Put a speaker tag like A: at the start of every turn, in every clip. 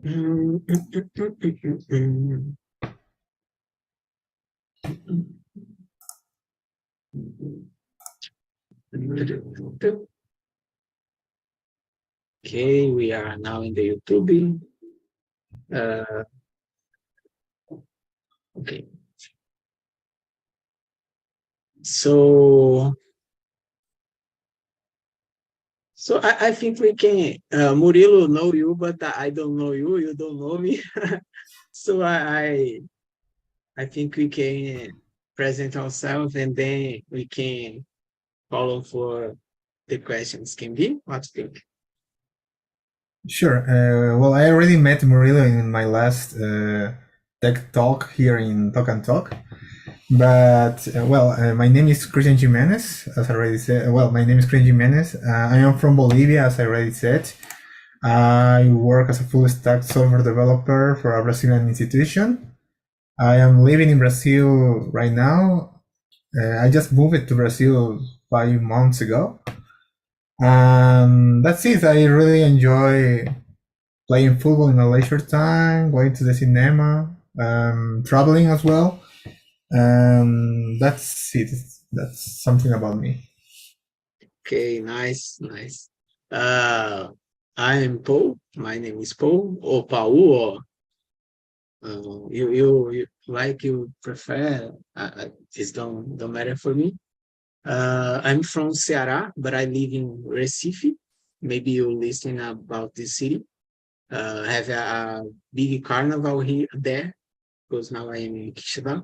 A: Okay, we are now in the YouTube. Uh, okay, so I think we can. Murilo know you, but I don't know you. You don't know me. So I think we can present ourselves and then we can follow for the questions. Can be? What do you think?
B: Sure. Well, I already met Murilo in my last tech talk here in Talk and Talk. But my name is Christian Jimenez, as I already said. Well, my name is Christian Jimenez. I am from Bolivia, as I already said. I work as a full stack software developer for a Brazilian institution. I am living in Brazil right now. I just moved to Brazil 5 months ago. That's it. I really enjoy playing football in my leisure time, going to the cinema, traveling as well. That's it. That's something about me.
A: Okay, nice, nice. Uh, I'm Paul. My name is Paul, or Paul, or you like you prefer. This don't matter for me. I'm from Ceará, but I live in Recife. Maybe you listen about this city. Have a big carnival here there because now I am in Quixadá.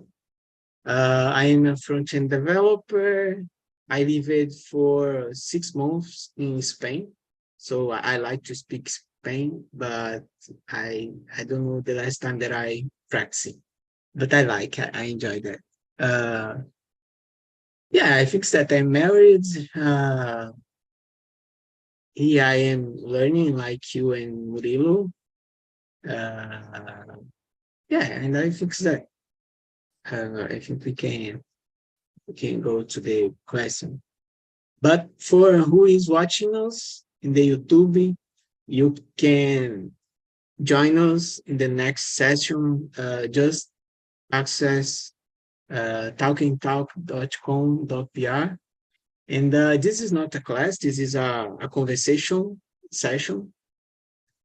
A: I am a front-end developer. I lived for 6 months in Spain, so I like to speak Spain, but I don't know the last time that I practiced. But I enjoy that. Uh, yeah, I think that I'm married. Here I am learning like you and Murilo. Uh, yeah, and I think that I think we can go to the question. But for who is watching us in the YouTube, you can join us in the next session. Just access talkingtalk.com.br. And this is not a class, this is a conversation session.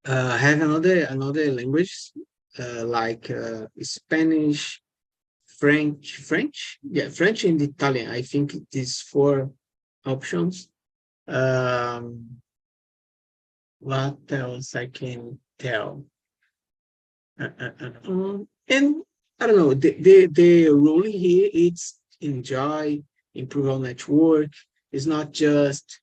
A: Have another language like Spanish, French, yeah, French and Italian. I think these four options. Um, what else I can tell? And I don't know. The rule here is enjoy, improve our network. It's not just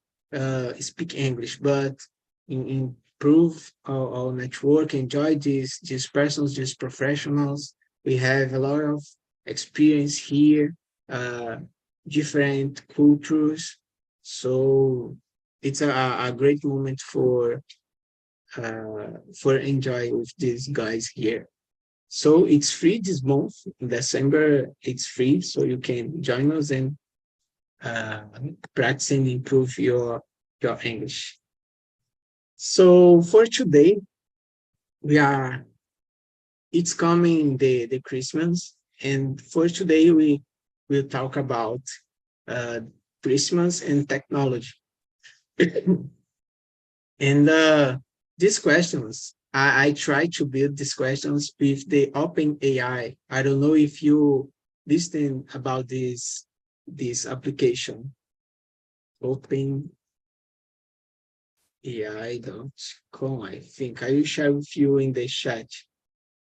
A: speak English, but improve our network. Enjoy these persons, these professionals. We have a lot of experience here, different cultures. So it's a great moment for enjoy with these guys here. So it's free this month in December. It's free, so you can join us and uh, practice and improve your English. So for today, we are it's coming the Christmas, and for today we will talk about uh, Christmas and technology. And these questions, I try to build these questions with the Open AI. I don't know if you listen about this application, Open AI.com. I think I will share with you in the chat,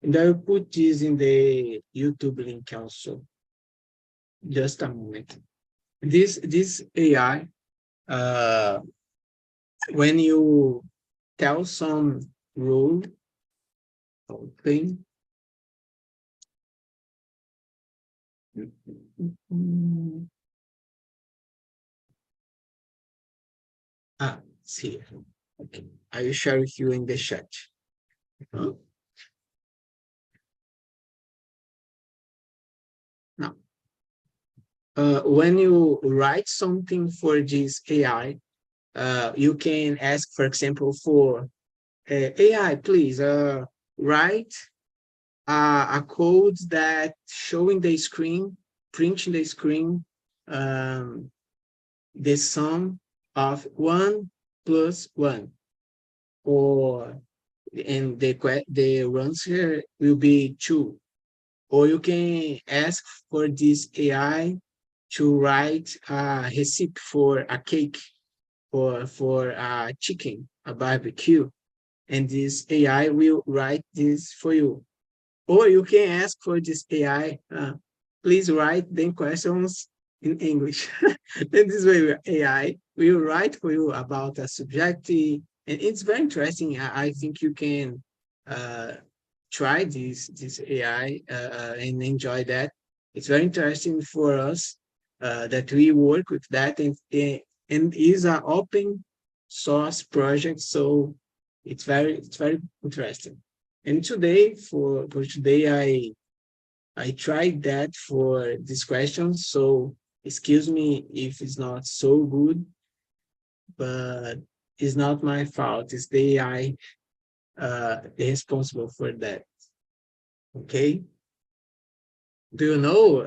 A: and I will put this in the YouTube link also. Just a moment. This AI, uh, when you tell some rule open. See. Okay. I will share with you in the chat. Huh? Now, when you write something for this AI, you can ask, for example, for AI, please write a code that showing the screen, printing the screen, the sum of 1 plus 1, or and the answer will be 2. Or you can ask for this AI to write a recipe for a cake or for a chicken, a barbecue, and this AI will write this for you. Or you can ask for this AI, please write the questions in English. And this way, AI will write for you about a subject, and it's very interesting. I think you can try this AI and enjoy that. It's very interesting for us that we work with that, and is an open source project, so it's very interesting. And today, for today, I tried that for this question, so excuse me if it's not so good, but it's not my fault. It's the AI responsible for that. Okay? Do you know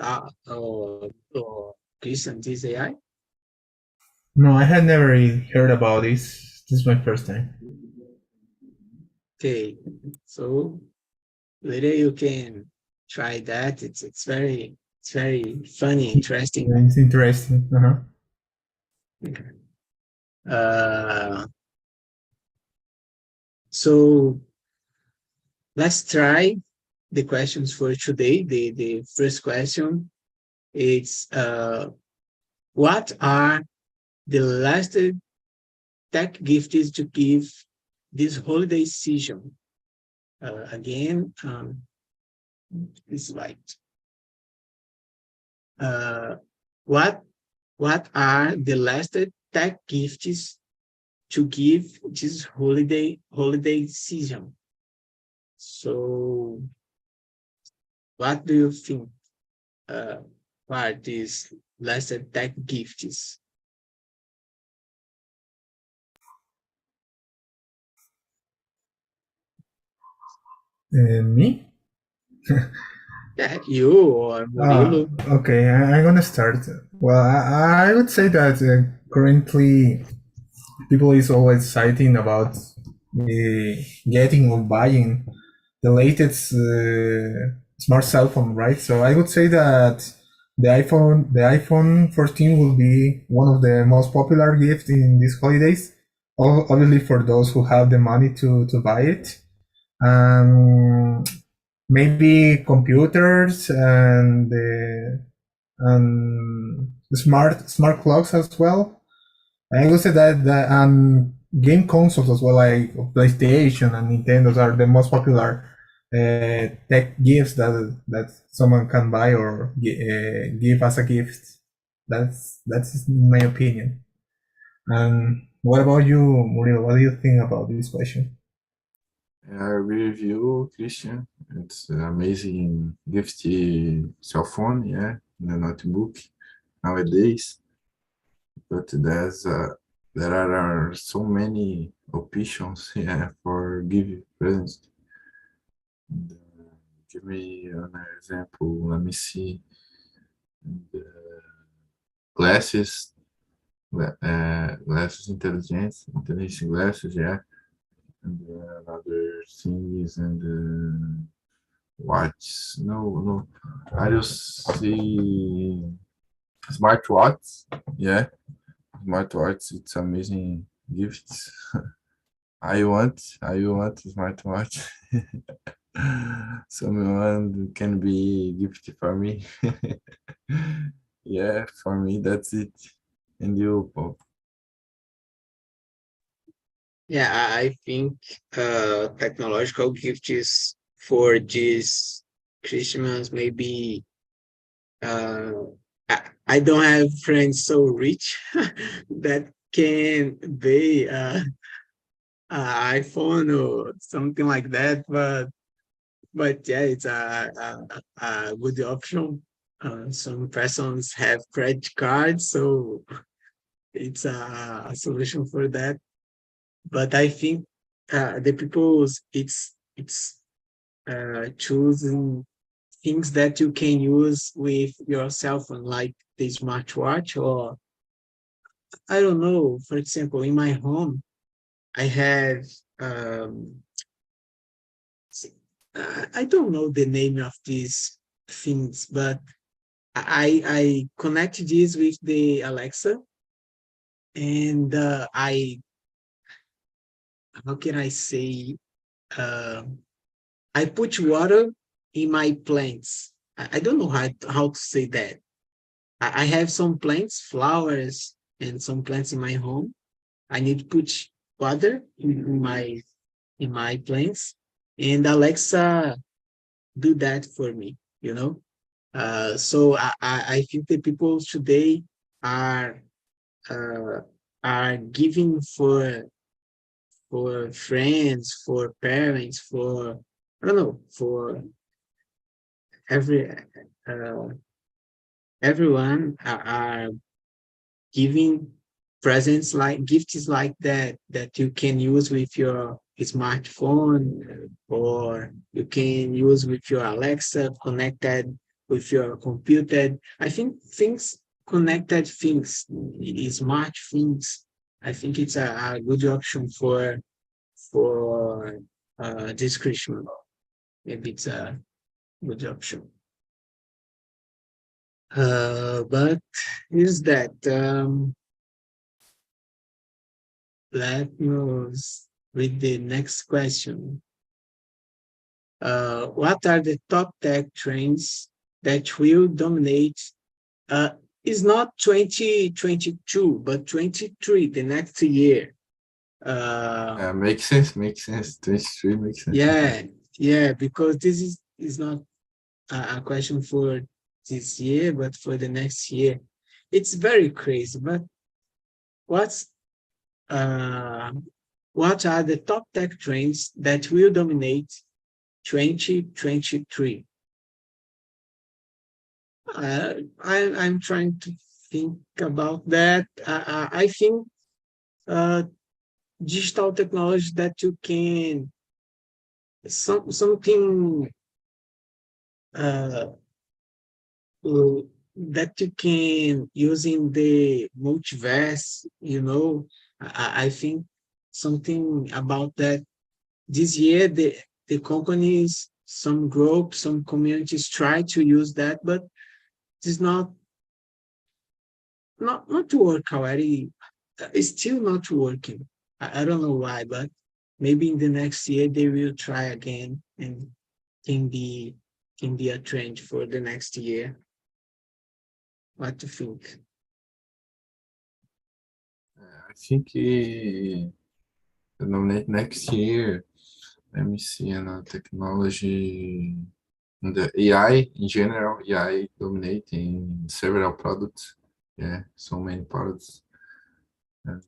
A: Christian, this AI?
B: No, I had never heard about this. This is my first time.
A: Okay, so later you can try that. It's very funny, interesting.
B: Yeah, it's interesting. Uh-huh.
A: Uh, so let's try the questions for today. The first question is what are the last tech gifts to give this holiday season? Again, it's like uh, what what are the last tech gifts to give this holiday season? So, what do you think? Are these last tech gifts?
B: Me?
A: Yeah, you or Murilo?
B: Okay, I'm gonna start. Well, I would say that currently people is always citing about getting or buying the latest smart cell phone, right? So I would say that the iPhone 14 will be one of the most popular gifts in these holidays. Obviously, for those who have the money to buy it. Um, Maybe computers and smart clocks as well. I would say that game consoles as well, like PlayStation and Nintendo's, are the most popular tech gifts that someone can buy or give as a gift. That's my opinion. And what about you, Muriel? What do you think about this question?
C: I agree with you, Christian. It's an amazing gift cell phone, yeah, the notebook nowadays. But there are so many options, yeah, for give presents. Give me an example. Let me see. The glasses, glasses intelligence glasses, yeah, and other things and watch. No, I just see smartwatch. Yeah, smartwatch. It's amazing gifts. I want smartwatch. Someone can be gift for me. Yeah, for me that's it. And you, Paul?
A: Yeah, I think technological gifts for this Christmas maybe uh, I don't have friends so rich that can buy iPhone or something like that, but yeah, it's a good option. Some persons have credit cards, so it's a solution for that. But I think the people's it's choosing things that you can use with your cell phone, like the smartwatch, or I don't know. For example, in my home, I have um, I don't know the name of these things, but I connect this with the Alexa, and how can I say, uh, I put water in my plants. I don't know how to say that. I have some plants, flowers, and some plants in my home. I need to put water in my plants, and Alexa do that for me. You know, so I think the people today are uh, are giving for friends, for parents, for I don't know, for every uh, everyone are giving presents like gifts like that that you can use with your smartphone, or you can use with your Alexa connected with your computer. I think things connected things, smart things. I think it's a good option for this Christmas. Maybe it's a good option. But is that let us read the next question. What are the top tech trends that will dominate? Uh, is not 2022, but 23, the next year.
C: Makes sense, makes sense. 23 makes sense.
A: Yeah, yeah, because this is not a question for this year, but for the next year. It's very crazy. But what's uh, what are the top tech trends that will dominate 2023? I'm trying to think about that. I think uh, digital technology that you can something uh, that you can use in the multiverse. I think something about that. This year, the companies, some groups, some communities try to use that, but it's not to work already. It's still not working. I don't know why, but maybe in the next year they will try again and can be can be a trend for the next year. What do you think?
C: I think nominate next year. Let me see, technology, the AI in general, AI dominating several products. Yeah, so many products. And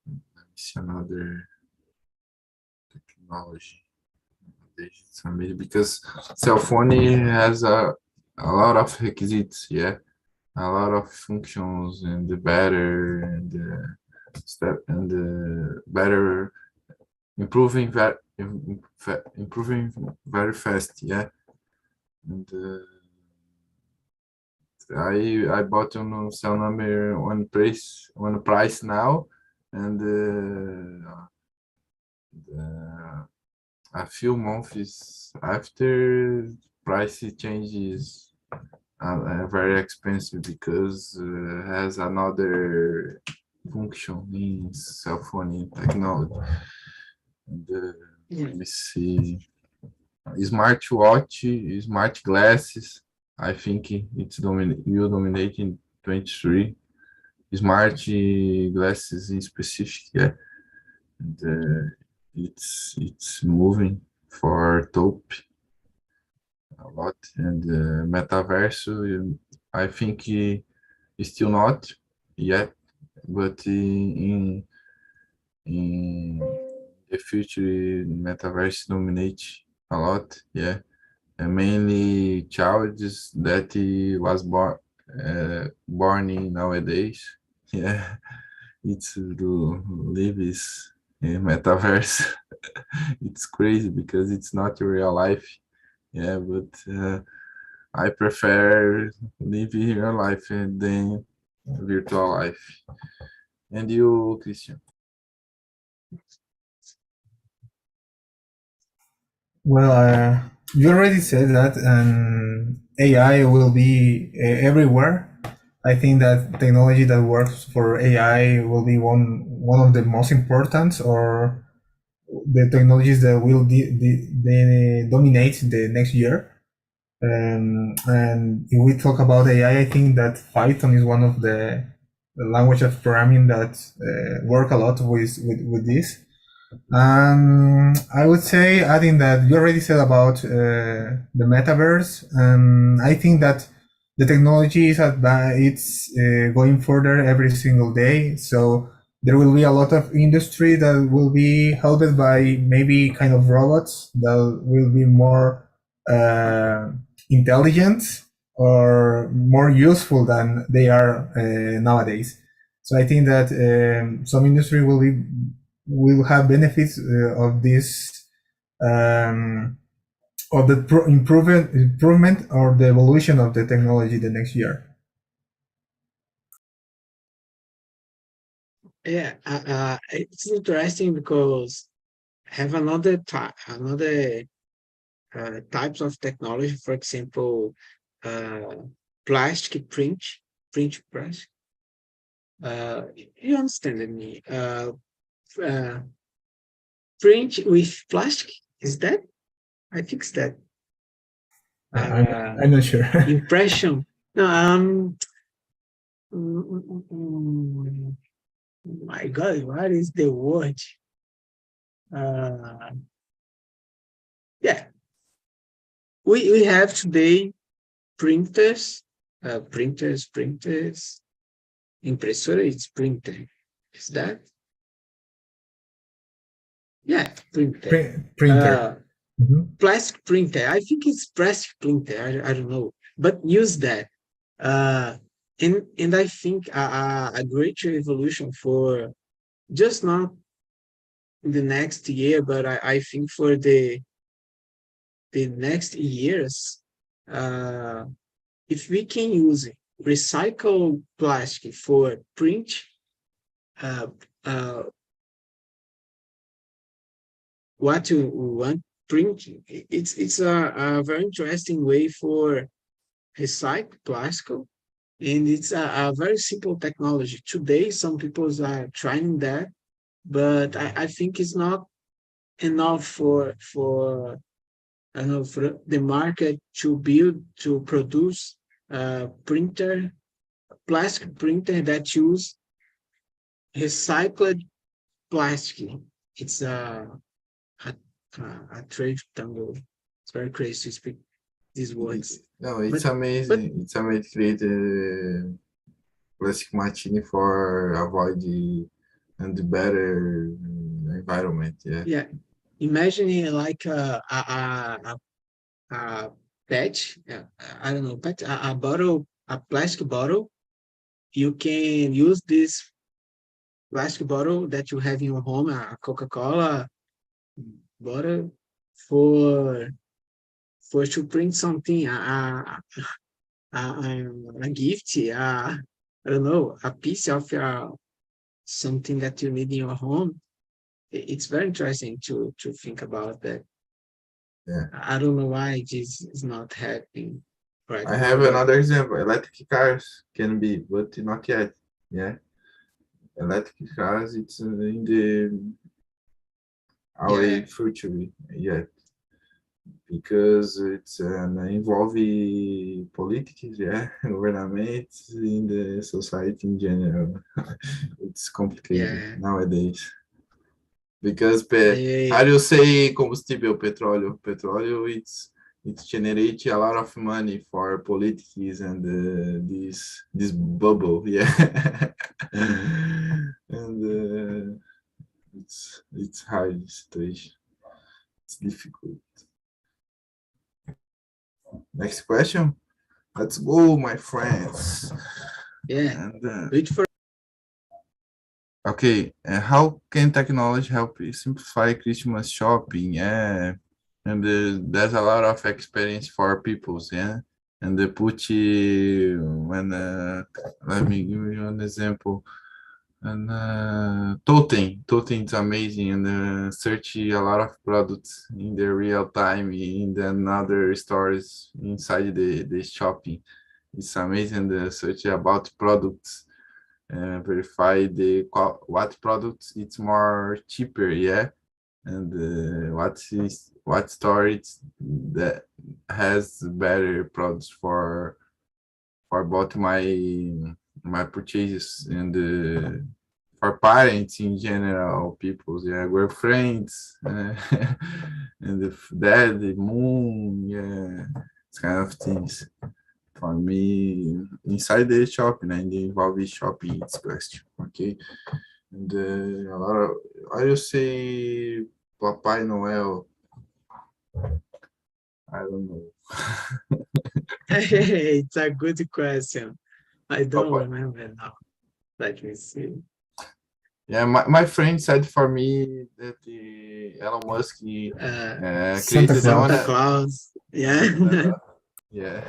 C: let me see another technology. It's amazing because cell phone has a lot of requisites, yeah, a lot of functions and the better and the step and the better improving improving very fast, yeah. And I bought on cell number one price now, and a few months after price changes very expensive because has another function in cell phone technology. And,
A: Yeah.
C: let me see. Smartwatch, smart glasses. I think will dominate in 23. Smart glasses in specific, yeah. And, it's moving for top a lot. And metaverse, I think still not yet, but in the future, metaverse dominate a lot, yeah. And mainly childs that he was born in nowadays. Yeah, it's lives in metaverse. it's crazy because it's not your real life. Yeah, but I prefer living real life than virtual life. And you, Christian?
B: Well, you already said that AI will be everywhere. I think that technology that works for AI will be one of the most important, or the technologies that will dominate the next year. And if we talk about AI, I think that Python is one of the language of programming that work a lot with this. I would say, adding that you already said about the metaverse. I think that the technology is it's going further every single day. So there will be a lot of industry that will be helped by maybe kind of robots that will be more intelligent or more useful than they are nowadays. So I think that some industry will have benefits of this, of the improvement or the evolution of the technology the next year.
A: Yeah, it's interesting because have another types of technology. For example, plastic print press. You understand me? Print with plastic, is that? I think it's that.
B: I'm not sure.
A: Impression. No, my God, what is the word? Yeah, we have today printers, impressora, it's printer. Is that? Yeah, printer.
B: Printer.
A: Plastic printer. I think it's plastic printer. I don't know, but use that. And I think a greater evolution for just not in the next year, but I think for the next years, if we can use recycled plastic for print, uh, uh, what you want print, it's a very interesting way for recycle plastic, and it's a very simple technology. Today, some people are trying that, but I think it's not enough for I don't know, for the market to produce plastic printer that use recycled plastic. It's a trade tangle. It's very crazy to speak these words.
C: No, it's
A: But
C: amazing. It's amazing to create a plastic martini for avoid and better environment. Yeah.
A: yeah, imagine like a pet. I don't know, pet a bottle, a plastic bottle. You can use this plastic bottle that you have in your home, a Coca-Cola bottle, for to print something, a gift, I don't know, a piece of something that you need in your home. It's very interesting to think about that.
C: Yeah.
A: I don't know why this is not happening right
C: I
A: now.
C: have
A: But
C: another example. Electric cars can be, but not yet. Yeah. Electric cars, it's in the our
A: yeah,
C: future yet because it's involving politics, yeah, government in the society in general. It's complicated
A: yeah.
C: nowadays because how
A: I,
C: do you say combustível, petróleo? Petróleo, it generates a lot of money for politics and this bubble, yeah. And it's hard situation. It's difficult. Next question. Let's go, my friends.
A: yeah.
C: And
A: Wait for
C: Okay, how can technology help you simplify Christmas shopping? Yeah, and there's a lot of experience for peoples, yeah. And they put when let me give you an example. And Totem is amazing, and search a lot of products in the real time in the other stores inside the shopping. It's amazing the search about products, verify what products it's more cheaper, yeah, and what store it's that has better products for both my purchases and for parents in general, people's, yeah, girlfriends, and the dad, the mom, yeah, it's kind of things for me inside the shopping and involving shopping. It's question, okay, and a lot of I just say Papai Noel. I don't know.
A: It's a good question. I don't
C: Papai.
A: remember now. Let me see.
C: Yeah, my friend said for me that Elon Musk
B: Santa
C: created
B: Claus.
A: Santa
C: one.
A: Claus. Yeah.
C: Yeah,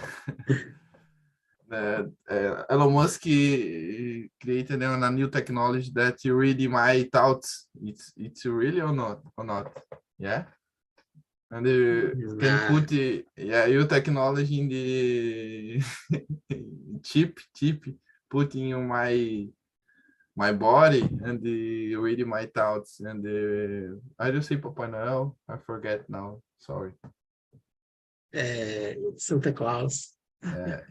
C: Elon Musk created a new technology that you read my thoughts. It's really or not? Yeah, and you can
A: Nah.
C: put yeah your technology in the chip put in my body and read my thoughts and I just say Papa Noel. I forget now. Sorry.
A: Santa Claus.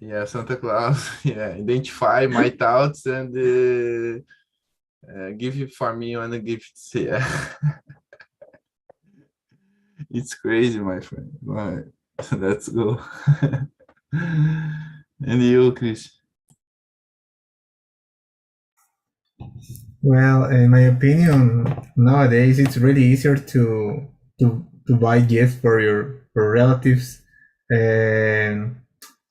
C: Yeah, Santa Claus. Yeah, identify my thoughts and give it for me on the gifts. Yeah, it's crazy, my friend. Right. Let's go. And you, Chris?
B: Well, in my opinion, nowadays it's really easier to buy gifts for your relatives. And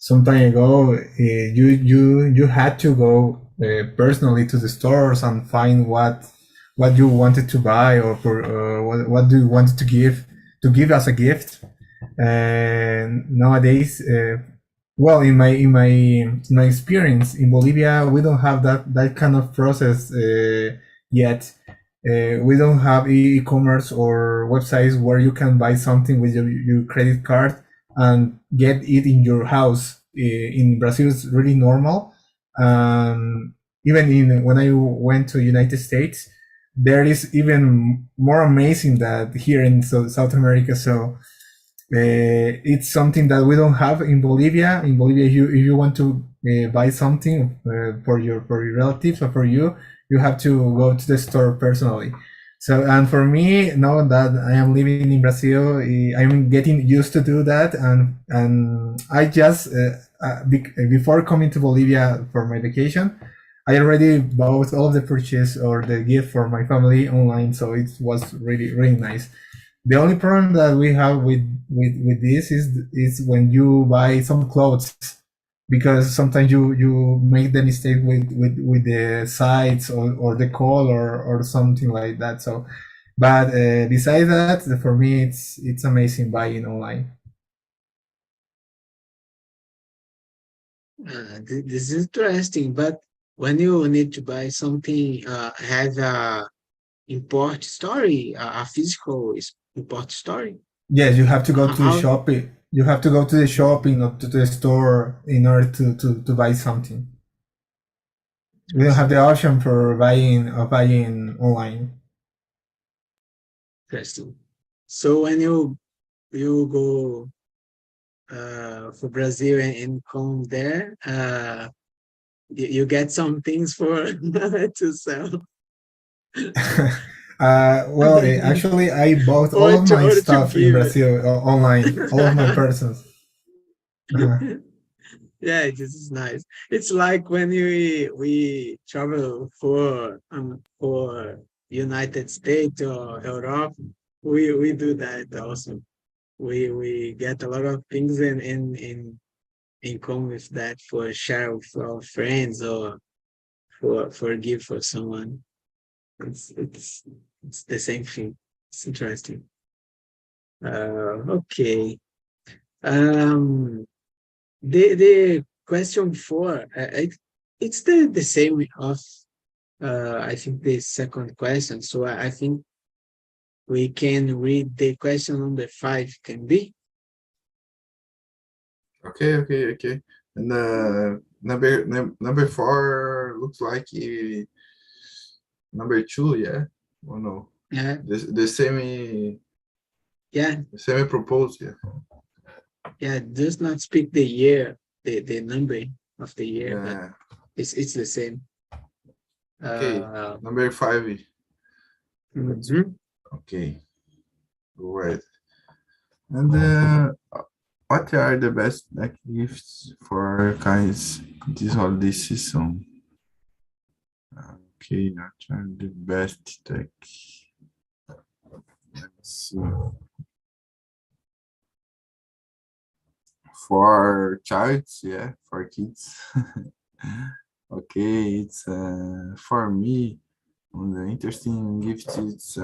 B: some time ago, you had to go personally to the stores and find what you wanted to buy or for what do you want to give as a gift. And nowadays, well, in my experience in Bolivia, we don't have that kind of process yet. We don't have e-commerce or websites where you can buy something with your credit card and get it in your house. In Brazil, it's really normal. Even in when I went to United States, there is even more amazing that here in South America. So it's something that we don't have in Bolivia. In Bolivia, if you want to buy something for your relatives or for you, you have to go to the store personally. So, and for me, now that I am living in Brazil, I'm getting used to do that, and I just before coming to Bolivia for my vacation, I already bought all of the purchase or the gift for my family online, so it was really nice. The only problem that we have with this is when you buy some clothes, because sometimes you make the mistake with the size or the color or something like that. So, but besides that, for me it's amazing buying online.
A: This is interesting, but when you need to buy something, have a import story, a physical import story.
B: Yes, you have to go to the
A: How
B: shop. You have to go to the shopping or to the store in order to buy something. We don't have the option for buying online.
A: interesting. So when you go for Brazil and come there, you get some things for to sell.
B: Well, actually, I bought all of my
A: Or to
B: stuff in
A: give.
B: Brazil online, all of my persons. Uh-huh.
A: Yeah, this is nice. It's like when we travel for United States or Europe, we do that also. We get a lot of things in common with that for share with our friends or for give for someone. It's the same thing. It's interesting. Okay. The question 4, it's the same of I think the second question. So I think we can read the question number 5. Can be?
C: Okay. And number 4 looks like number 2, yeah? Or no?
A: Yeah.
C: The same
A: Yeah.
C: the same proposed, yeah.
A: Yeah. Does not speak the year, the number of the year, but
C: Yeah.
A: it's the same.
C: Okay. Number 5.
A: Mhm.
C: Okay. Right. And what are the best gifts for guys this holiday season? Okay, not the best tech. Let's see. For childs, yeah, for kids. Okay, it's for me. The interesting gift is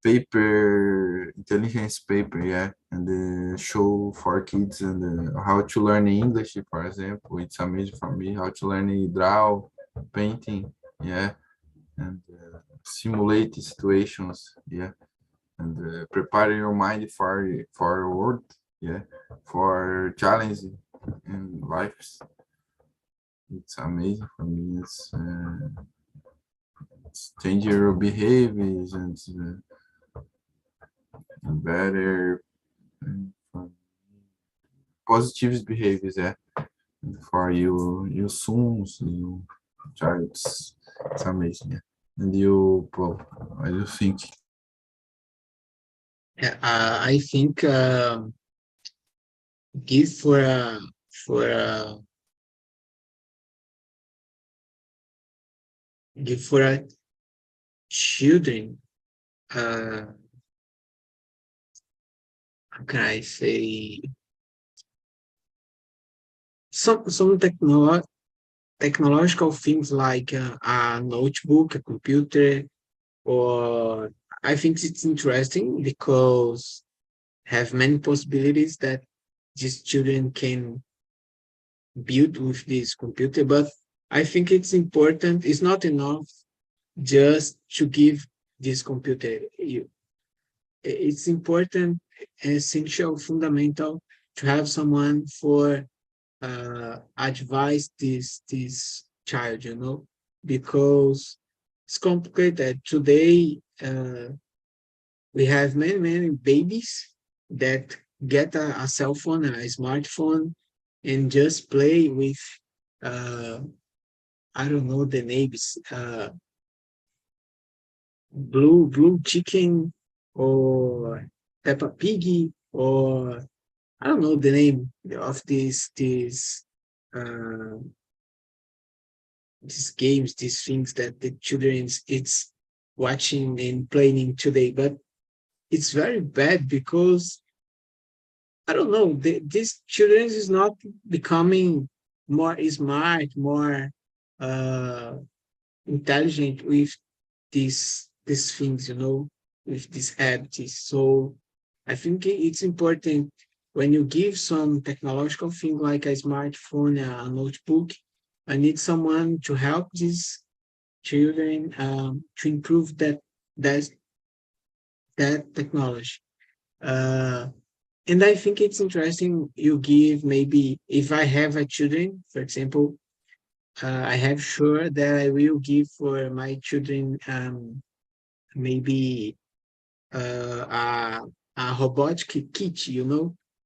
C: paper, intelligence paper, yeah, and the show for kids and how to learn English, for example. It's amazing for me how to learn draw, painting, yeah, and simulate situations, yeah, and prepare your mind for a world, yeah, for challenge in life. It's amazing for me. It's change your behaviors and better positive behaviors, yeah, for you sons, you child. It's amazing, yeah. And you, Paul, what do you think?
A: Yeah, I think give for a give for a children. How can I say, some technological things like a notebook, a computer, or I think it's interesting because have many possibilities that these children can build with this computer. But I think it's important. It's not enough just to give this computer. It's important, essential, fundamental to have someone for advise this child, because it's complicated today. We have many babies that get a cell phone, a smartphone, and just play with uh, I don't know the names, blue chicken or Peppa Piggy, or I don't know the name of uh, these games, these things that the children it's watching and playing today. But it's very bad because I don't know, these children is not becoming more smart, more uh, intelligent with these things, with these habits. So I think it's important when you give some technological thing like a smartphone, a notebook, I need someone to help these children to improve that that technology. Uh, and I think it's interesting. You give maybe if I have a children, for example, I have sure that I will give for my children maybe a robotic kit,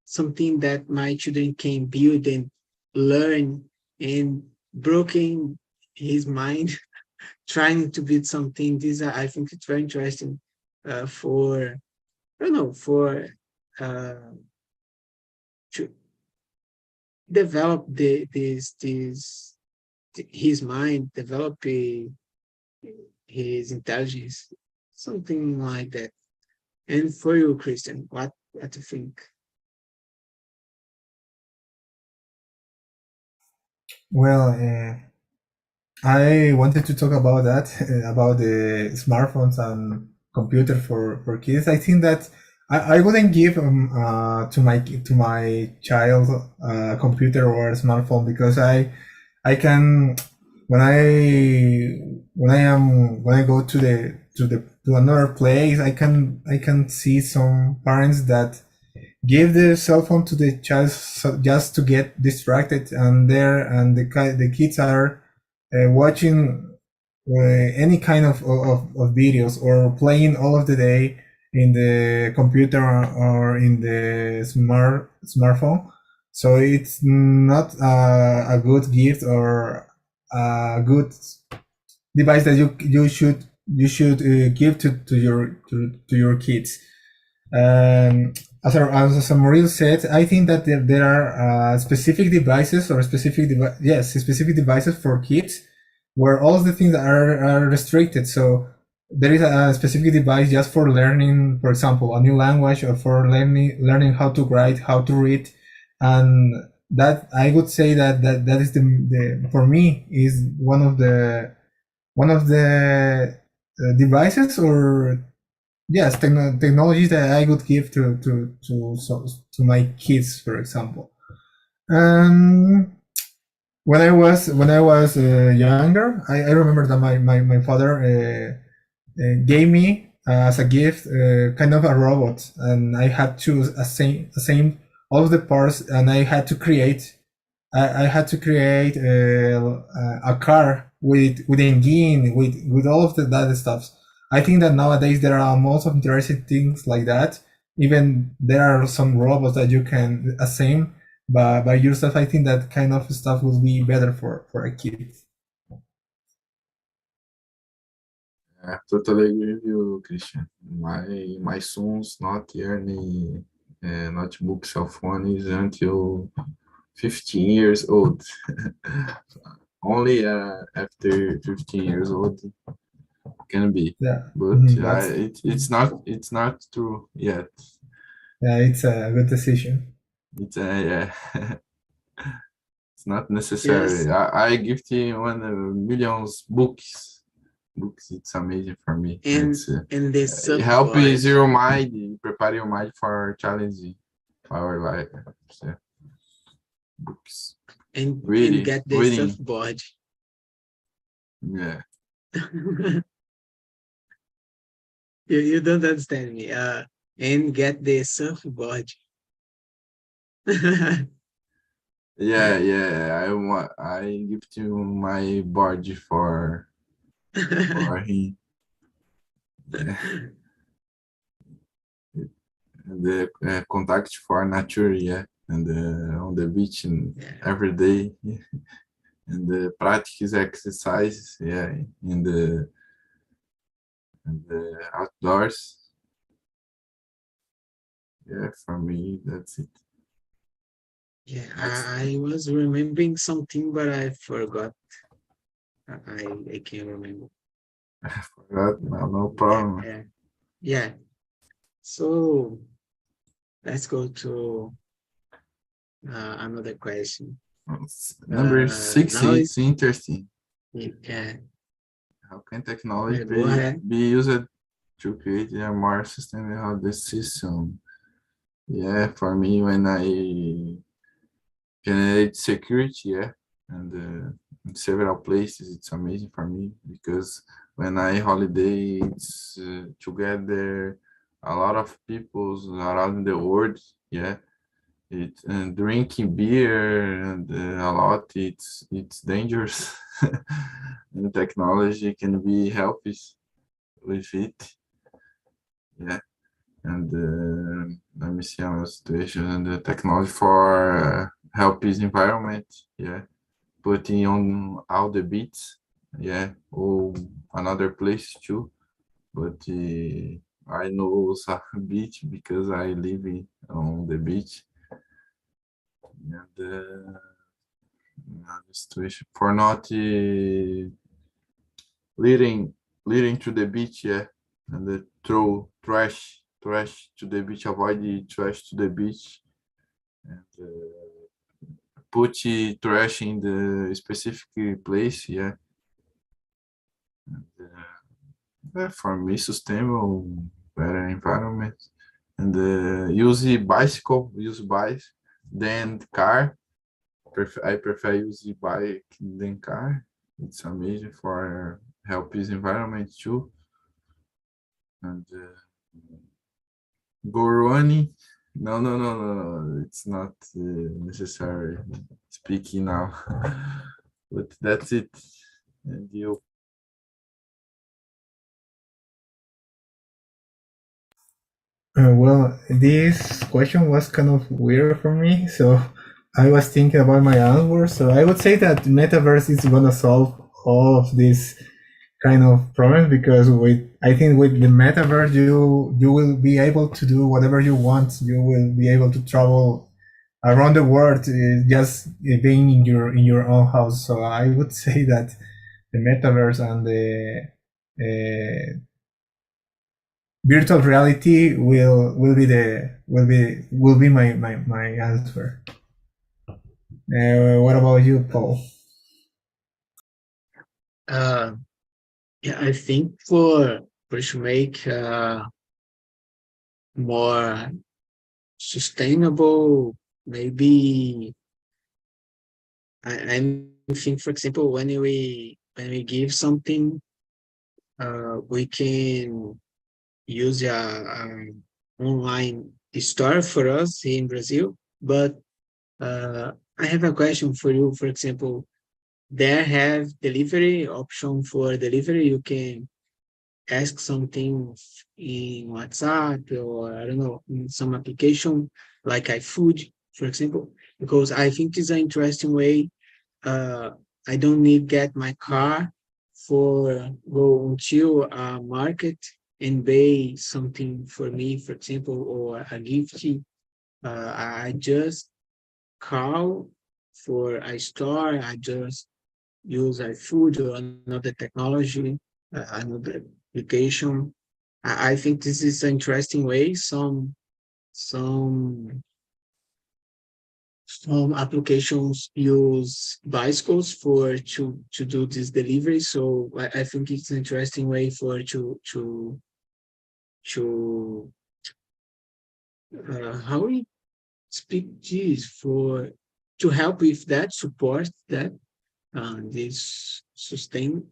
A: something that my children can build and learn and broken his mind trying to build something. I think it's very interesting for I don't know for uh, to develop his mind, develop his intelligence, something like that. And for you, Christian, what do you think?
B: Well, I wanted to talk about that, about the smartphones and computer for kids. I think that I wouldn't give to my child a computer or a smartphone because I can when I go to to another place I can see some parents that give the cell phone to the child just to get distracted and the kids are watching any kind of videos or playing all of the day in the computer or in the smartphone. So it's not a good gift or a good device that you should give to your kids. Um, as Samuel said, I think that there are specific devices or specific devices for kids where all the things are restricted. So there is a specific device just for learning, for example, a new language or for learning how to write, how to read, and that I would say that is the for me is one of the devices or yes, technologies that I would give to my kids, for example. Um, when I was younger, I remember that my father gave me as a gift kind of a robot, and I had to assign all of the parts, and I had to create a car with engine with all of that stuff. I think that nowadays there are most of interesting things like that. Even there are some robots that you can assign by yourself. I think that kind of stuff will be better for a kid.
C: I totally agree with you, Christian. My son's not any notebook cell phone is until 15 years old. Only after 15 years old can be,
B: Yeah,
C: but
B: that's
C: it's not true yet.
B: yeah, it's a good decision.
C: It's yeah, it's not
A: Yes,
C: necessary. I give you one millions books. Books, it's amazing for me. It's
A: and the
C: it help
A: surfboard
C: your mind, prepare your mind for challenging our life. So, books,
A: and
C: reading,
A: get the
C: reading.
A: surfboard.
C: Yeah,
A: You don't understand me. And get the surfboard.
C: yeah. I give to my board for him. Yeah. The contact for nature, yeah, and on the beach and
A: Yeah.
C: every day, yeah. And the practice exercise, yeah, in the outdoors. Yeah, for me, that's it.
A: Yeah,
C: Next,
A: I was remembering something, but I forgot. I can't remember.
C: I forgot, no
A: Yeah,
C: problem.
A: yeah, yeah. So let's go to another question.
C: Number six,
A: Now
C: it's
A: is
C: interesting.
A: yeah.
C: How can technology
A: Go ahead.
C: be used to create a more sustainable decision? Yeah, for me, when I generate security, yeah, and in several places, it's amazing for me because when I holiday, it's together a lot of peoples around the world, yeah. It and drinking beer and a lot, it's dangerous. And technology can be helpful with it, yeah. And let me see another situation and the technology for help his environment, yeah, putting on all the beats, yeah, or another place too, but I know some beach because I live on the beach, and another situation for not leading leading to the beach, yeah, and throw trash to the beach, avoid the trash to the beach, and put trash in the specific place, yeah, For me, sustainable, better environment, and use bicycle, use bike, then car. I prefer use bike than car. It's amazing for help his environment too. And go running. No, no, no, no, no. It's not necessary. Speaking now, but that's it. And you.
B: Well, this question was kind of weird for me, so I was thinking about my answer. So I would say that metaverse is gonna solve all of these kind of problems because I think with the metaverse you will be able to do whatever you want. You will be able to travel around the world just being in your own house. So I would say that the metaverse and the virtual reality will be my answer. What about you, Paul?
A: Yeah, I think for to make more sustainable, maybe I think, for example, when we give something, we can use a online store for us here in Brazil. But I have a question for you. For example, there have delivery option for delivery. You can ask something in WhatsApp or I don't know, in some application like iFood, for example, because I think it's an interesting way. uh, I don't need get my car for go to a market and buy something for me, for example, or a gift. I just call for a store. I just use a food or another technology, another application. I think this is an interesting way. Some some applications use bicycles for to do this delivery. So I think it's an interesting way for to how we speak this for to help with that, support that this sustainable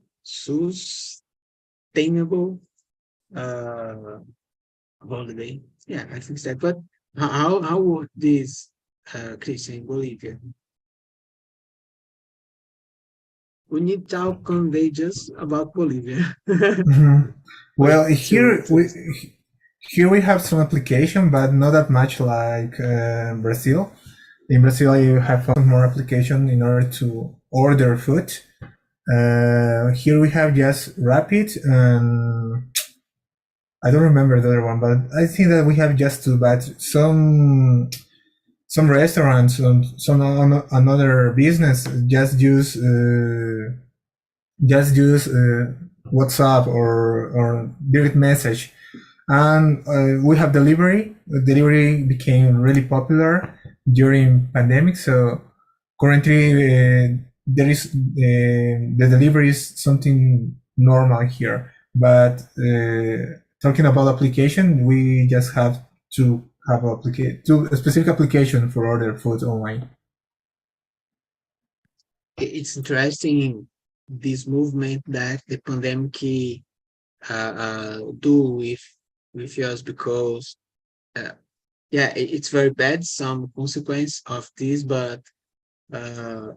A: uh holiday. Yeah, I think that. But how would this Christian Bolivia? We need to talk convey just about Bolivia.
B: Mhm.
A: But
B: Well, here we have some application, but not that much like Brazil. In Brazil, you have more application in order to order food. Here we have just Rapid, and I don't remember the other one, but I think that we have just two. But some restaurants and some another business just use WhatsApp or direct message, and we have delivery. Delivery became really popular during pandemic, so currently there is the delivery is something normal here. But talking about application, we just have to have a specific application for order food online.
A: it's interesting this movement that the pandemic do with us because uh, yeah, it's very bad some consequence of this, but uh,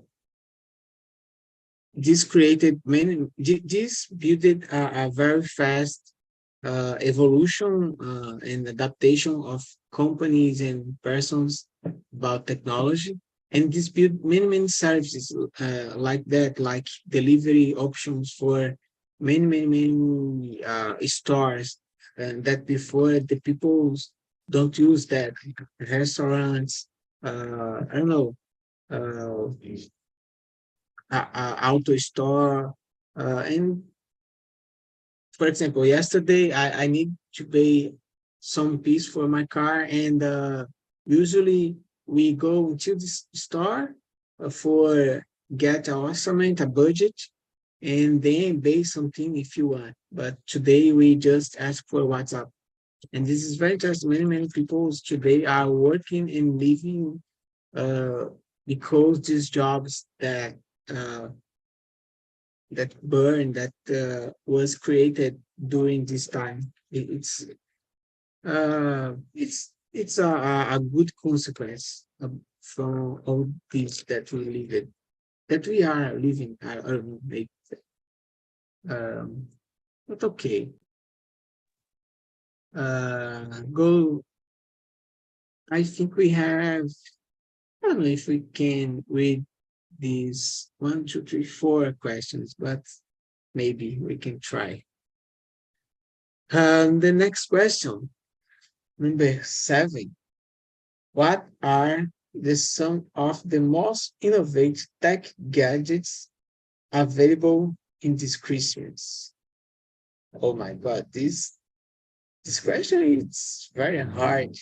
A: this created many. This built a very fast evolution and adaptation of companies and persons about technology, and this built many services like that, like delivery options for many stores, and that before the people don't use that, restaurants, I don't know, uh, auto store, and for example, yesterday I need to pay some piece for my car, and usually we go to the store for get an estimate, a budget, and then buy something if you want. but today we just ask for WhatsApp. And this is very interesting. Many people today are working and living because these jobs that was created during this time. It's a good consequence from all this that we are living. I don't know, maybe. But okay. Go. I think we have. I don't know if we can read these 1, 2, 3, 4 questions, but maybe we can try. The next question, number 7. What are some of the most innovative tech gadgets available in these Christmas? Oh my God, this question is very hard.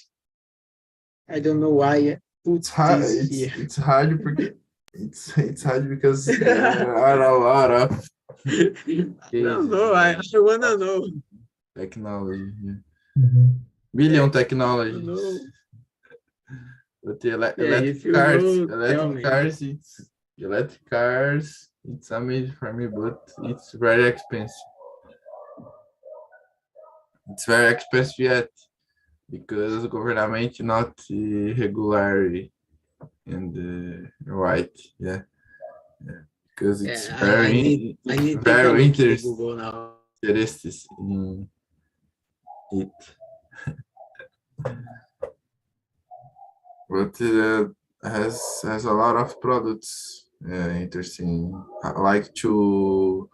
A: I don't know why I put this here.
C: It's hard because it's hard because there are a lot of
A: No, I wanna know.
C: technology.
B: Mhm.
C: Million
A: No.
C: technologies. But the
A: If you know, tell me.
C: electric cars, it's amazing for me, but it's very expensive. It's very expensive yet because government not regular and right, yeah, because it's
A: Yeah, I
C: very
A: need to take a
C: very
A: look to Google now.
C: interested in it. But has a lot of products interesting. I like to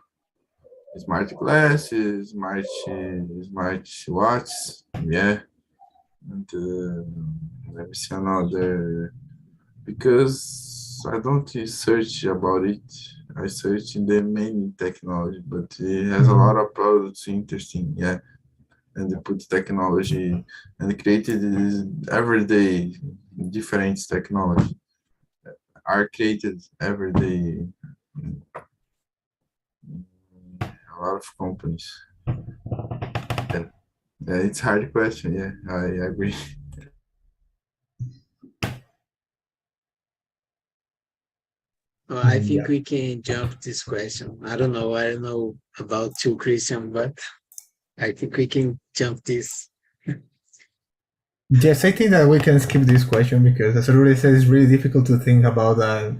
C: smart glasses, smart watch, yeah, and let me see another because I don't search about it. I search in the main technology, but it has a lot of products interesting, yeah. And they put technology and created every day different technology are created every day in a lot of companies. Yeah, it's a hard question. Yeah, I agree.
A: I think we can jump this question. I don't know about you, Christian, but I think we can jump this.
B: Yes, I think that we can skip this question because, as I already said, it's really difficult to think about a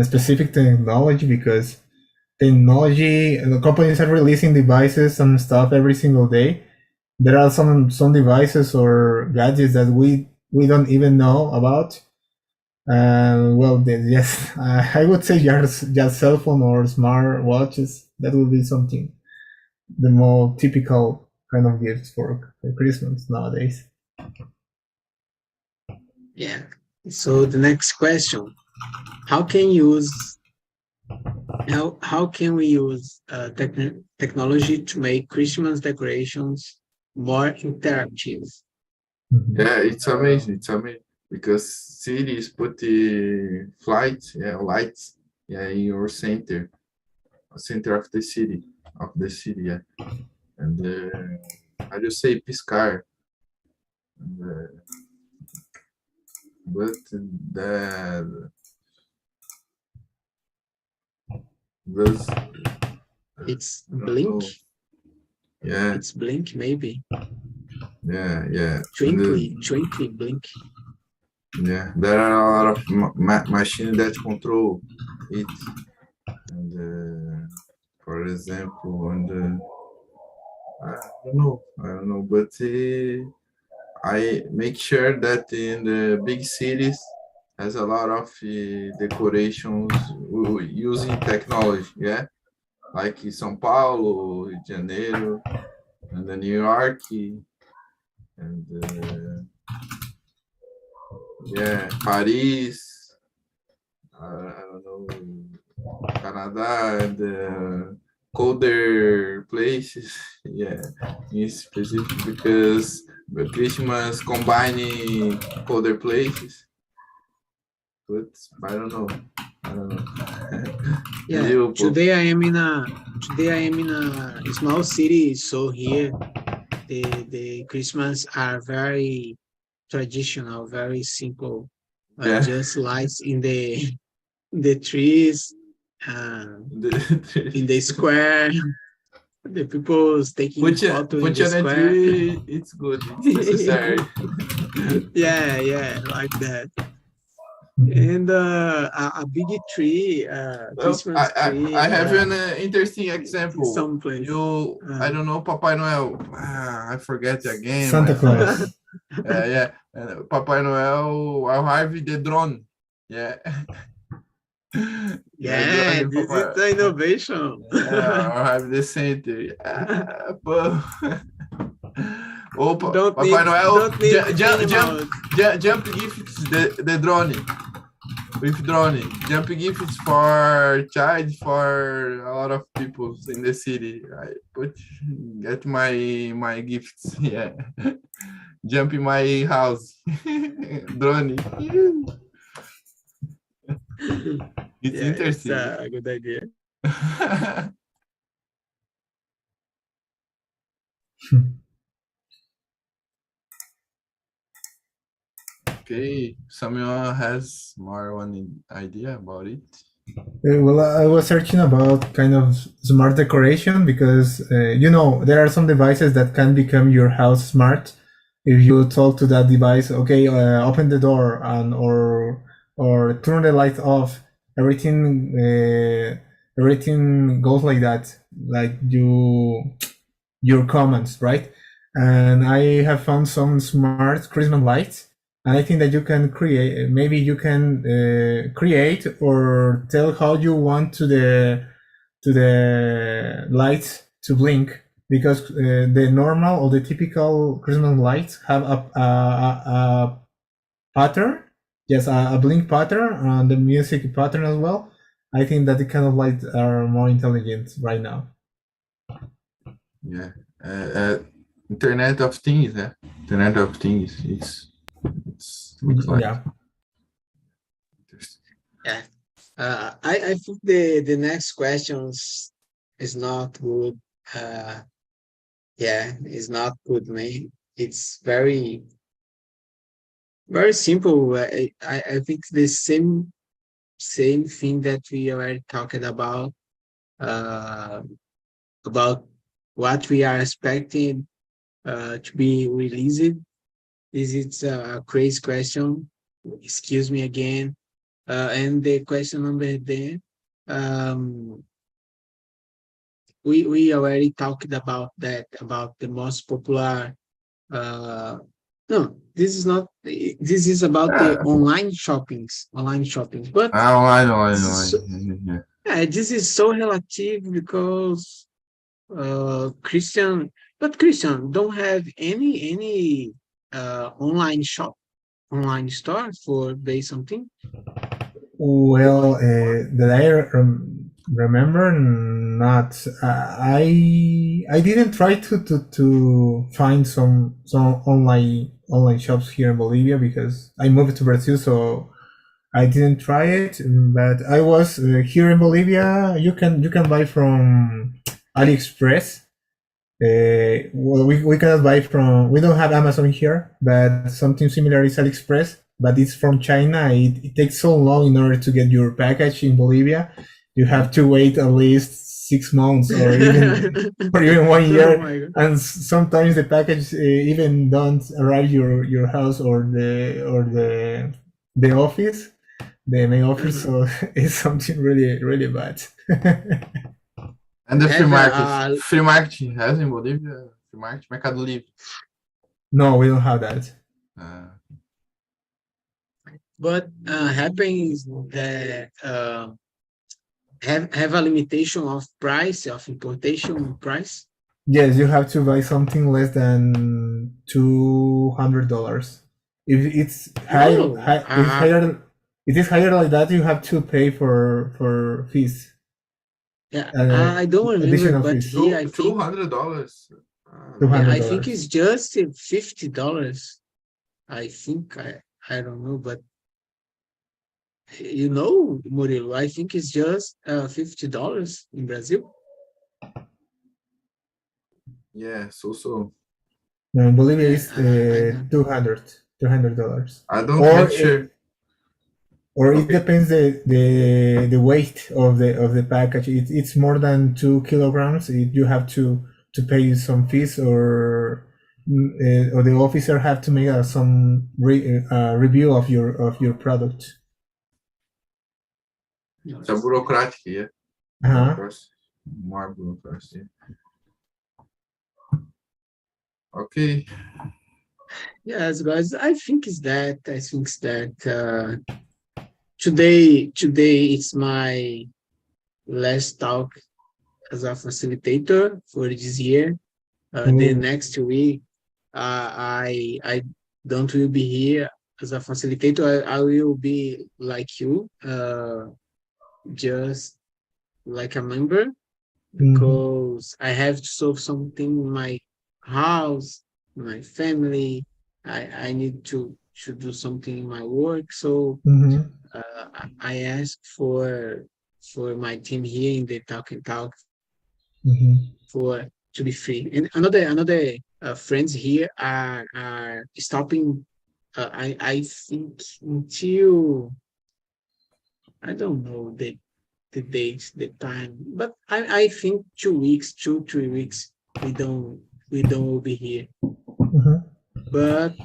B: specific technology because technology, the companies are releasing devices and stuff every single day. There are some devices or gadgets that we don't even know about. Well, yes, I would say just cell phone or smart watches. That would be something the more typical kind of gifts for Christmas nowadays.
A: Yeah. So the next question: How can use how can we use technology to make Christmas decorations more interactive?
C: Yeah, it's amazing. It's amazing because cities put the flights, yeah, lights, yeah, in your center of the city, yeah, and I just say piscar, and, but the was
A: It's blink.
C: Yeah,
A: It's blink, maybe.
C: yeah.
A: Twinkly, blink.
C: Yeah, there are a lot of machines that control it, and for example, and I don't know, but I make sure that in the big cities has a lot of decorations using technology, yeah, like in São Paulo, Rio de Janeiro, and the New York, and yeah, Paris, I don't know, Canada, the colder places, yeah, in specific because the Christmas combining colder places. But I don't know.
A: Yeah,
C: Viu, pô?
A: today I am in a small city, so here the Christmas are very traditional, very simple.
C: Yeah.
A: Just lights in the trees, in the square. The people taking photo in
C: Put
A: the
C: on a
A: square.
C: tree, it's good, it's necessary.
A: Yeah, like that. And a big tree,
C: Well,
A: Christmas tree,
C: I have an interesting example.
A: someplace.
C: I don't know, Papai Noel. I forget again.
B: Santa Claus.
C: Yeah. Papai Noel arrived the drone. Yeah.
A: Yeah,
C: Drone,
A: this is
C: Papai.
A: the innovation.
C: Yeah, arrived the center. Yeah, pô. Opa,
A: Don't
C: Papai
A: need
C: Noel,
A: animals.
C: jump gifts the drone. With drone, jump gifts for child, for a lot of people in the city. I get my gifts. Yeah, jump in my house. Drone. It's
A: Yeah, it's
C: interesting.
A: a good idea.
C: Okay, someone has more one idea about it.
B: Well, I was searching about kind of smart decoration because there are some devices that can become your house smart if you talk to that device. Okay, open the door and or turn the light off. Everything goes like that, like your comments, right? And I have found some smart Christmas lights, and I think that you can create. Maybe you can create or tell how you want to the lights to blink, because the normal or the typical Christmas lights have a pattern. Yes, a blink pattern and the music pattern as well. I think that the kind of lights are more intelligent right now.
C: Yeah. Internet of Things, yeah. Internet of Things. It's looks like.
B: Yeah.
A: Yeah. I think the next questions is not good. Yeah, it's not good, man. It's very simple. I think the same thing that we already talked about what we are expecting to be released. This is a crazy question. Excuse me again. And the question number then, we already talked about that, about the most popular. No, this is not. This is about the online shoppings. But
C: I know.
A: yeah, this is so relative because Christian don't have any online store for buy something.
B: Well, that I remember not. I didn't try to find some online shops here in Bolivia because I moved to Brazil, so I didn't try it. But I was here in Bolivia. You can buy from AliExpress. Well, we cannot buy from. We don't have Amazon here, but something similar is AliExpress. But it's from China. It takes so long in order to get your package in Bolivia. You have to wait at least 6 months or even 1 year.
A: Oh
B: And sometimes the package even don't arrive your house or the office, the main office. So it's something really bad.
C: And the free
A: Have
C: market. Free market has in Bolivia. Free market, Mercado Livre.
B: No, we don't have that.
A: But happens that have a limitation of price, of importation price.
B: Yes, you have to buy something less than $200. If it's higher, it is higher like that. You have to pay for fees.
A: Yeah, I don't remember, but
B: fees.
A: here I think
C: $200.
A: yeah, I think it's just $50. I think I don't know, but You know, Murilo, I think it's just $50 in Brazil.
C: Yeah, so.
B: No, in Bolivia
A: Yeah,
B: is
A: I know.
B: $200.
C: I don't
B: Or
C: make sure.
B: it
C: Okay.
B: depends the weight of the package. It's more than 2 kilograms. You have to pay some fees, or the officer have to make some review of your product.
C: It's a bureaucratic, yeah.
B: Uh-huh.
C: Of course. More bureaucracy. Okay.
A: Yes, guys, I think it's that. I think it's that today it's my last talk as a facilitator for this year. The
B: Ooh.
A: next week, I don't will be here as a facilitator. I will be like you, just like a member,
B: Mhm.
A: because I have to solve something in my house, my family. I need to do something in my work. So
B: Mhm.
A: I asked for my team here in the Talk and Talk
B: Mhm.
A: for to be free. And another friends here are stopping. I think until I don't know the date, the time, but I think 2 weeks, 3 weeks. We don't will be here.
B: Mhm.
A: But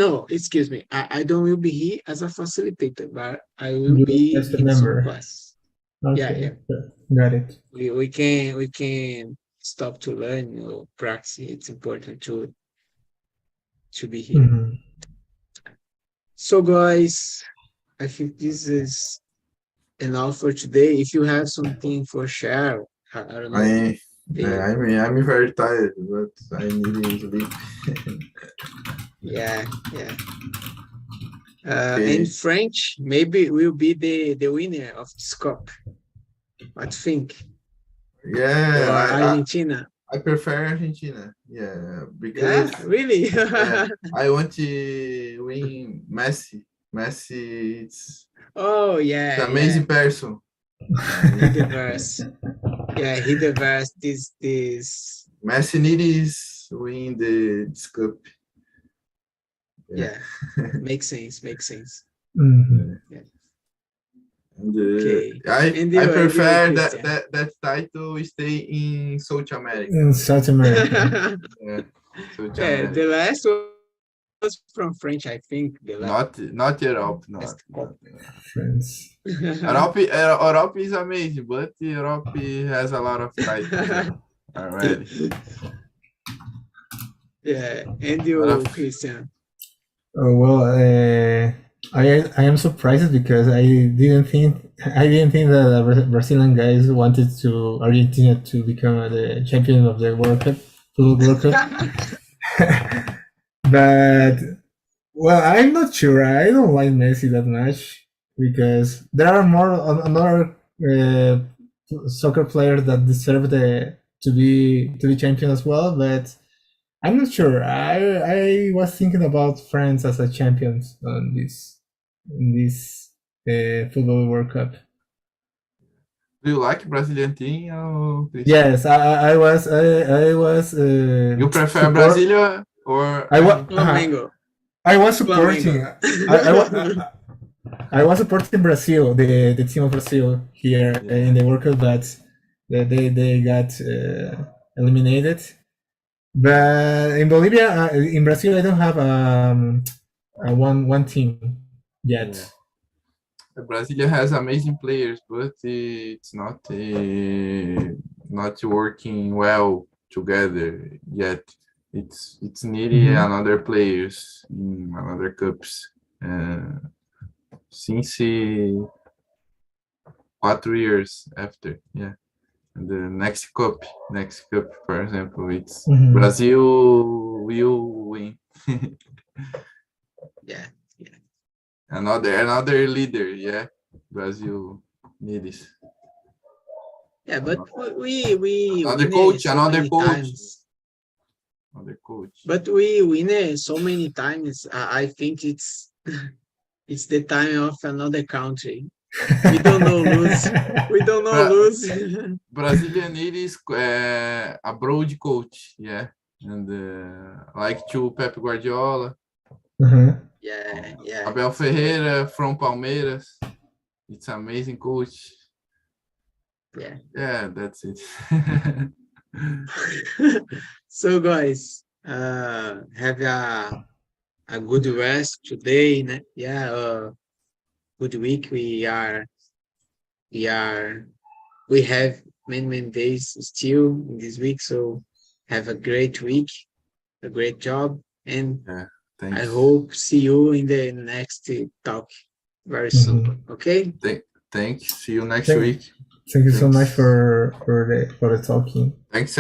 A: no, excuse me. I don't will be here as a facilitator, but I will
B: You
A: be
B: as a
A: in some
B: member.
A: class. Yeah,
B: Okay.
A: yeah.
B: Got it.
A: We can stop to learn or practice. It's important to be here.
B: Mhm.
A: So guys, I think this is enough for today. If you have something for share, I don't know.
C: I,
A: eh,
C: I'm very tired, but I need to sleep.
A: yeah, yeah. In
C: Okay.
A: French, maybe will be the winner of this cup. What think? Or
C: Yeah,
A: Argentina?
C: I prefer Argentina. Yeah,
A: Yeah,
C: because
A: really?
C: yeah, I want to win Messi. Messi,
A: Oh
C: it's
A: yeah,
C: an
A: yeah.
C: amazing person.
A: He the verse. Yeah, he the verse. This.
C: Messi needs win this cup. Yeah.
A: Yeah, makes sense. Makes sense.
B: Mhm.
C: Yeah.
A: Yeah.
C: And
A: Okay.
C: I
A: And you,
C: prefer
A: Christian.
C: that title stay in South America.
B: In South America.
A: Yeah,
C: Yeah, South
A: the
C: America.
A: last was from French, I think. The
C: Not Europe,
A: last
C: not.
A: cup.
B: Friends.
C: Europe is amazing, but Europe has a lot of titles already.
A: Yeah, and
C: A lot
A: you,
C: of
A: Christian.
B: Oh, well, I am surprised because I didn't think that the Brazilian guys wanted to Argentina to become the champion of the World Cup, Football World Cup. But well, I'm not sure. I don't like Messi that much because there are more another soccer players that deserve the to be champion as well. But I'm not sure. I was thinking about France as a champions on this in this football World Cup.
C: Do you like Brazilian team or Christian?
B: Yes, I was
C: You prefer
B: support.
C: Brasilia or
B: I was
C: Argentina?
A: Flamengo.
B: I was
A: Flamengo.
B: supporting. I was supporting Brazil, the team of Brazil here in
C: Yeah.
B: the World Cup, but they got eliminated. But in Bolivia, in Brazil, I don't have one team
C: Yeah.
B: yet.
C: Brasilia has amazing players, but it's not working well together yet. It's needing
B: Mhm.
C: another players in another cups. Uh, since 4 years after, yeah. And the next cup, for example, it's
B: Mhm.
C: Brazil will win.
A: Yeah, yeah.
C: Another leader, yeah. Brazil needs
A: Yeah, but we
C: another
A: win it
C: coach,
A: so many times.
C: another coach.
A: But we win it so many times. I think it's it's the time of another country. We don't know lose. We don't know lose.
C: Brazilian is abroad coach, yeah, and like to Pep Guardiola,
A: Yeah.
C: Abel Ferreira from Palmeiras. It's amazing coach. Yeah, that's it.
A: So guys, have a good rest today. Good week. We have many days still in this week. So have a great week, a great job, and
C: Yeah,
A: I
C: thanks.
A: hope see you in the next talk very soon. Okay.
C: Thanks. See you next
B: Thank-
C: week.
B: Thank you so
C: Thanks.
B: much for the talking.
C: Thanks,